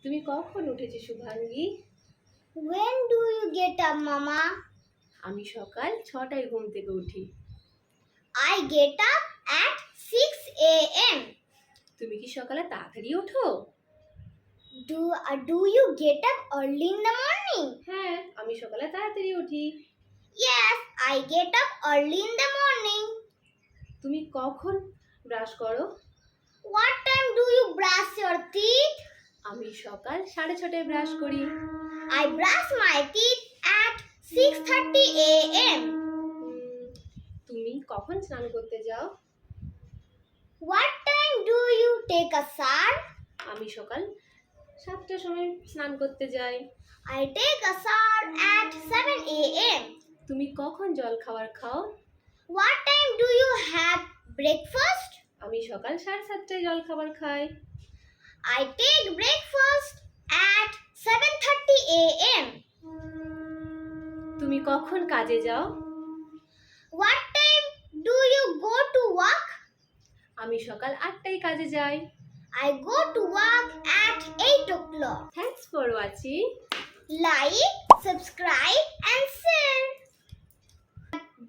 তুমি কখন উঠেছো Shubhangi? When do you get up, Mama? আমি সকাল 6টায় ঘুম থেকে উঠি। I get up at 6 a.m. তুমি কি সকালে তাড়াতাড়ি ওঠো? Do you get up early in the morning? হ্যাঁ, আমি সকালে তাড়াতাড়ি উঠি। Yes, I get up early in the morning. তুমি কখন ব্রাশ করো? What time do you brush your teeth? আমি সকাল 6:30টায় ব্রাশ করি। I brush my teeth at 6:30 a.m. তুমি কখন স্নান করতে যাও? What time do you take a shower? আমি সকাল 7টার সময় স্নান করতে যাই। I take a shower at 7 a.m. তুমি কখন জল খাবার খাও? What time do you have breakfast? আমি সকাল 7:30টায় জল খাবার খাই। I take breakfast at 7:30 a.m. তুমি কখন কাজে যাও? What time do you go to work? আমি সকাল 8টায় কাজে যাই। I go to work at 8 o'clock. Thanks for watching. Like, subscribe and share.